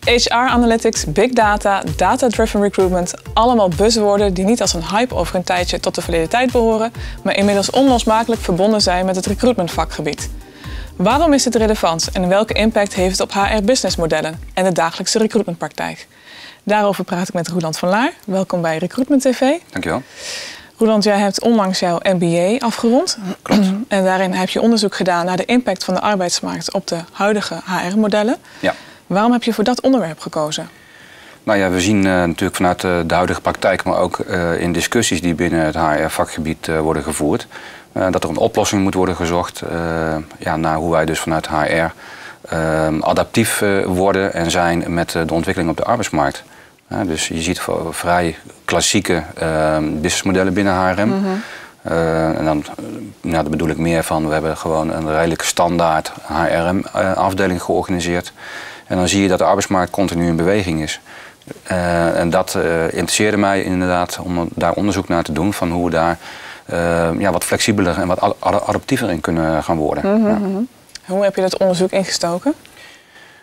HR Analytics, Big Data, Data-Driven Recruitment, allemaal buzzwoorden die niet als een hype over een tijdje tot de verleden tijd behoren, maar inmiddels onlosmakelijk verbonden zijn met het recruitmentvakgebied. Waarom is dit relevant en welke impact heeft het op HR-businessmodellen en de dagelijkse recruitmentpraktijk? Daarover praat ik met Roeland van Laar. Welkom bij Recruitment TV. Dankjewel. Roeland, jij hebt onlangs jouw MBA afgerond. Klopt. En daarin heb je onderzoek gedaan naar de impact van de arbeidsmarkt op de huidige HR-modellen. Ja. Waarom heb je voor dat onderwerp gekozen? Nou ja, we zien natuurlijk vanuit de huidige praktijk, maar ook in discussies die binnen het HR-vakgebied worden gevoerd, dat er een oplossing moet worden gezocht naar hoe wij dus vanuit HR adaptief worden en zijn met de ontwikkeling op de arbeidsmarkt. Dus je ziet vrij klassieke businessmodellen binnen HRM. Mm-hmm. En dan daar bedoel ik meer van, we hebben gewoon een redelijk standaard HRM-afdeling georganiseerd. En dan zie je dat de arbeidsmarkt continu in beweging is. En dat interesseerde mij inderdaad om daar onderzoek naar te doen van hoe we daar wat flexibeler en wat adaptiever in kunnen gaan worden. Mm-hmm. Ja. Hoe heb je dat onderzoek ingestoken?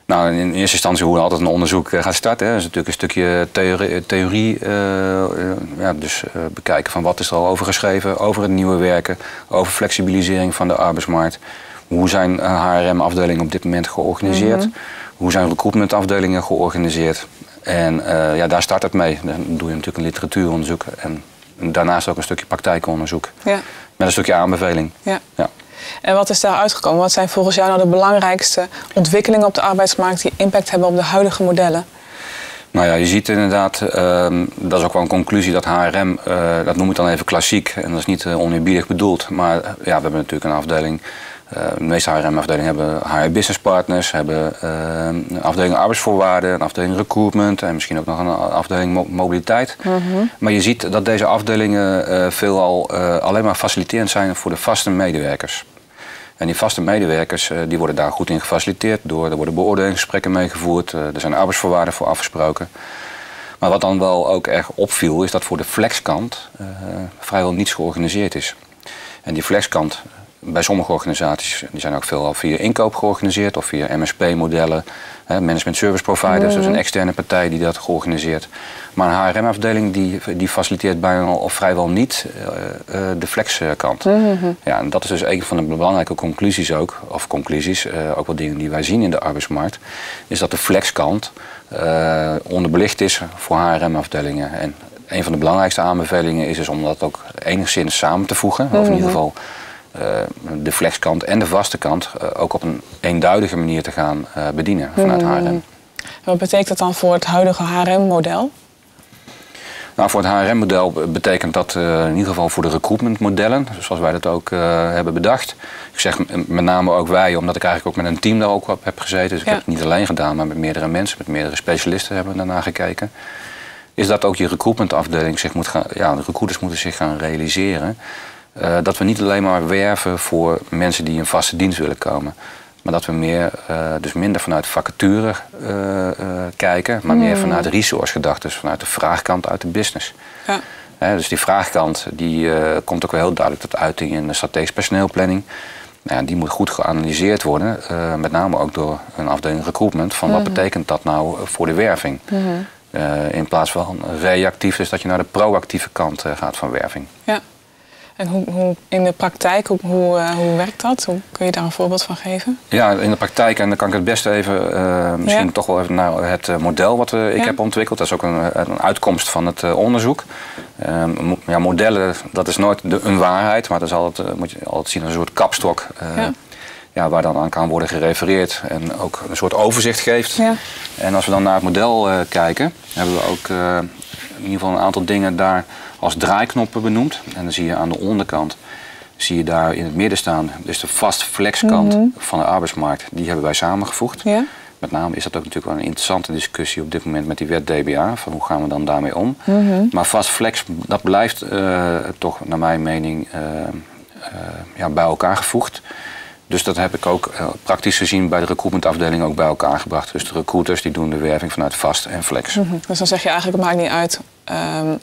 Nou, in eerste instantie hoe we altijd een onderzoek gaat starten. Dat is natuurlijk een stukje theorie. Dus bekijken van wat is er al over geschreven, over het nieuwe werken, over flexibilisering van de arbeidsmarkt. Hoe zijn HRM-afdelingen op dit moment georganiseerd? Mm-hmm. Hoe zijn recruitmentafdelingen georganiseerd? En daar start het mee. Dan doe je natuurlijk een literatuuronderzoek en daarnaast ook een stukje praktijkonderzoek. Ja. Met een stukje aanbeveling. Ja. Ja. En wat is daar uitgekomen? Wat zijn volgens jou nou de belangrijkste ontwikkelingen op de arbeidsmarkt die impact hebben op de huidige modellen? Nou ja, je ziet inderdaad, dat is ook wel een conclusie, dat HRM, dat noem ik dan even klassiek. En dat is niet oneerbiedig bedoeld. Maar we hebben natuurlijk een afdeling. De meeste HRM-afdelingen hebben HR-business partners, hebben een afdeling arbeidsvoorwaarden, een afdeling recruitment en misschien ook nog een afdeling mobiliteit. Mm-hmm. Maar je ziet dat deze afdelingen veelal alleen maar faciliterend zijn voor de vaste medewerkers. En die vaste medewerkers die worden daar goed in gefaciliteerd door. Er worden beoordelingsgesprekken meegevoerd, er zijn arbeidsvoorwaarden voor afgesproken. Maar wat dan wel ook erg opviel is dat voor de flexkant vrijwel niets georganiseerd is. En die flexkant, bij sommige organisaties, die zijn ook veelal via inkoop georganiseerd of via MSP-modellen, management service providers, dus een externe partij die dat georganiseerd. Maar een HRM-afdeling die faciliteert bijna of vrijwel niet de flexkant. Mm-hmm. Ja, en dat is dus een van de belangrijke conclusies ook, ook wel dingen die wij zien in de arbeidsmarkt, is dat de flexkant onderbelicht is voor HRM-afdelingen. En een van de belangrijkste aanbevelingen is dus om dat ook enigszins samen te voegen, mm-hmm. Of in ieder geval de flexkant en de vaste kant ook op een eenduidige manier te gaan bedienen vanuit HRM. Wat betekent dat dan voor het huidige HRM-model? Nou, voor het HRM-model betekent dat in ieder geval voor de recruitmentmodellen, zoals wij dat ook hebben bedacht. Ik zeg met name ook wij, omdat ik eigenlijk ook met een team daar ook op heb gezeten. Dus ik heb het niet alleen gedaan, maar met meerdere mensen, met meerdere specialisten hebben we daarna gekeken. Is dat ook je recruitmentafdeling zich moet gaan, de recruiters moeten zich gaan realiseren. Dat we niet alleen maar werven voor mensen die in vaste dienst willen komen. Maar dat we minder vanuit vacature kijken, maar meer vanuit resource-gedachten, dus vanuit de vraagkant uit de business. Ja. Dus die vraagkant die komt ook wel heel duidelijk tot uiting in de strategische personeelplanning. Die moet goed geanalyseerd worden, met name ook door een afdeling recruitment, van wat betekent dat nou voor de werving. Mm-hmm. In plaats van reactief, dus dat je naar de proactieve kant gaat van werving. Ja. En hoe in de praktijk, hoe werkt dat? Hoe kun je daar een voorbeeld van geven? Ja, in de praktijk, en dan kan ik het beste even toch wel even naar het model wat ik heb ontwikkeld. Dat is ook een uitkomst van het onderzoek. Modellen, dat is nooit een waarheid, maar dat is moet je altijd zien als een soort kapstok. Waar dan aan kan worden gerefereerd en ook een soort overzicht geeft. Ja. En als we dan naar het model kijken, hebben we ook in ieder geval een aantal dingen daar als draaiknoppen benoemd. En dan zie je aan de onderkant, zie je daar in het midden staan, dus de vast flexkant van de arbeidsmarkt, die hebben wij samengevoegd. Ja. Met name is dat ook natuurlijk wel een interessante discussie op dit moment met die wet DBA, van hoe gaan we dan daarmee om. Maar vast flex, dat blijft toch naar mijn mening bij elkaar gevoegd. Dus dat heb ik ook praktisch gezien bij de recruitmentafdeling ook bij elkaar gebracht. Dus de recruiters die doen de werving vanuit vast en flex. Dus dan zeg je eigenlijk, het maakt niet uit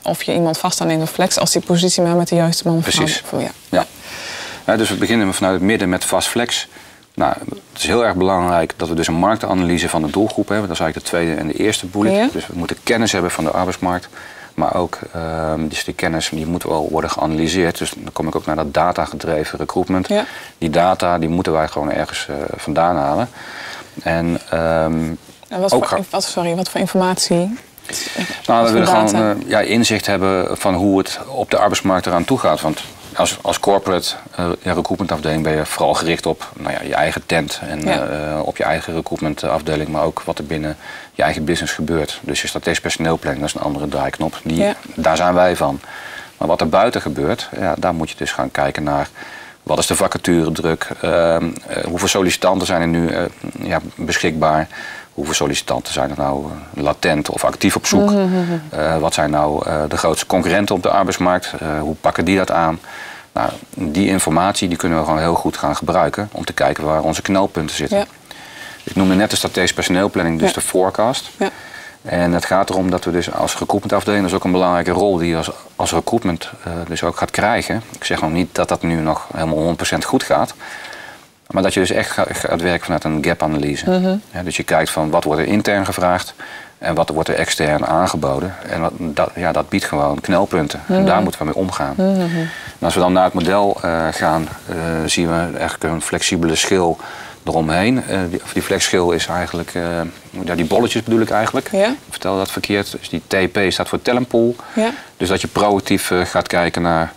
of je iemand vast aanneemt of flex, als die positie maar met de juiste man precies. Ja. Dus we beginnen vanuit het midden met vast flex. Nou, het is heel erg belangrijk dat we dus een marktanalyse van de doelgroep hebben. Dat is eigenlijk de tweede en de eerste bullet. Ja. Dus we moeten kennis hebben van de arbeidsmarkt. Maar ook, dus die kennis die moet wel worden geanalyseerd. Dus dan kom ik ook naar dat data-gedreven recruitment. Ja. Die data die moeten wij gewoon ergens vandaan halen. En wat voor informatie? Nou, we willen gewoon inzicht hebben van hoe het op de arbeidsmarkt eraan toe gaat. Want als corporate recruitmentafdeling ben je vooral gericht op je eigen tent en op je eigen recruitmentafdeling, maar ook wat er binnen je eigen business gebeurt. Dus je strategisch personeelplanning, dat is een andere draaiknop. Daar zijn wij van. Maar wat er buiten gebeurt, daar moet je dus gaan kijken naar wat is de vacaturedruk, hoeveel sollicitanten zijn er nu beschikbaar. Hoeveel sollicitanten zijn er nou latent of actief op zoek? Wat zijn nou de grootste concurrenten op de arbeidsmarkt? Hoe pakken die dat aan? Nou, die informatie die kunnen we gewoon heel goed gaan gebruiken om te kijken waar onze knelpunten zitten. Ja. Ik noemde net de strategische personeelplanning, dus de forecast. Ja. En het gaat erom dat we dus als recruitmentafdeling, dat is ook een belangrijke rol die je als recruitment dus ook gaat krijgen. Ik zeg nog niet dat dat nu nog helemaal 100% goed gaat. Maar dat je dus echt gaat werken vanuit een gap-analyse. Ja, dus je kijkt van wat wordt er intern gevraagd en wat wordt er extern aangeboden. En dat biedt gewoon knelpunten. En daar moeten we mee omgaan. En als we dan naar het model gaan, zien we eigenlijk een flexibele schil eromheen. Die flexschil is eigenlijk, die bolletjes bedoel ik eigenlijk. Ja. Ik vertel dat verkeerd. Dus die TP staat voor talent pool. Ja. Dus dat je proactief gaat kijken naar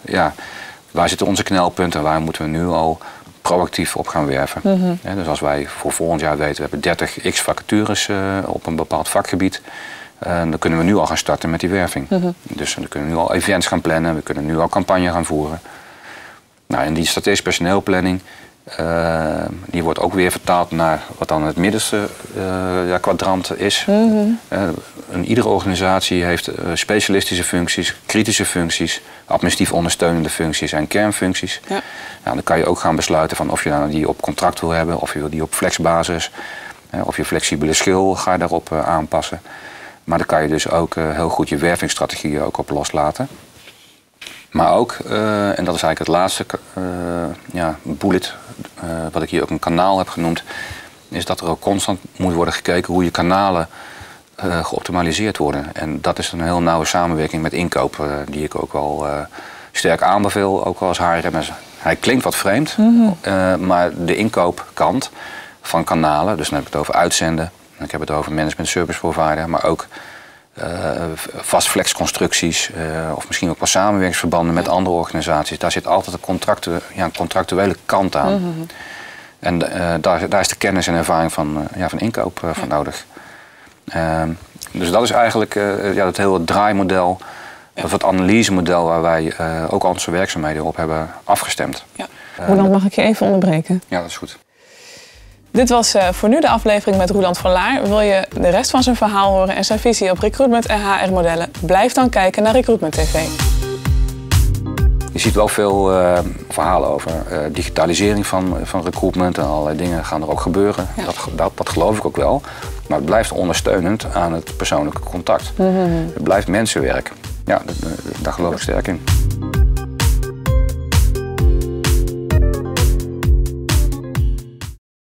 waar zitten onze knelpunten en waar moeten we nu al proactief op gaan werven. Dus als wij voor volgend jaar weten, we hebben 30 x vacatures op een bepaald vakgebied, dan kunnen we nu al gaan starten met die werving. Dus dan kunnen we nu al events gaan plannen, we kunnen nu al campagne gaan voeren. Nou, en die strategische personeelplanning, die wordt ook weer vertaald naar wat dan het middenste kwadrant is. Iedere organisatie heeft specialistische functies, kritische functies, administratief ondersteunende functies en kernfuncties. Ja. Nou, dan kan je ook gaan besluiten van of je die op contract wil hebben, of je wil die op flexbasis, of je flexibele schil ga je daarop aanpassen. Maar dan kan je dus ook heel goed je wervingsstrategieën ook op loslaten. Maar ook, en dat is eigenlijk het laatste bullet, wat ik hier ook een kanaal heb genoemd, is dat er ook constant moet worden gekeken hoe je kanalen geoptimaliseerd worden. En dat is een heel nauwe samenwerking met inkoop, die ik ook wel sterk aanbeveel, ook als HRM'er. Hij klinkt wat vreemd, maar de inkoopkant van kanalen, dus dan heb ik het over uitzenden, ik heb het over management service provider, maar ook vast flexconstructies of misschien ook wel samenwerkingsverbanden met andere organisaties. Daar zit altijd een contractuele kant aan. En daar is de kennis en ervaring van inkoop van nodig. Dus dat is eigenlijk het hele draaimodel, of het analysemodel waar wij ook onze werkzaamheden op hebben afgestemd. Ja. Roeland, mag ik je even onderbreken? Ja, dat is goed. Dit was voor nu de aflevering met Roeland van Laar. Wil je de rest van zijn verhaal horen en zijn visie op recruitment en HR-modellen? Blijf dan kijken naar Recruitment TV. Je ziet wel veel verhalen over digitalisering van recruitment en allerlei dingen gaan er ook gebeuren. Ja. Dat geloof ik ook wel. Maar het blijft ondersteunend aan het persoonlijke contact. Het blijft mensenwerk. Ja, daar geloof ik sterk in.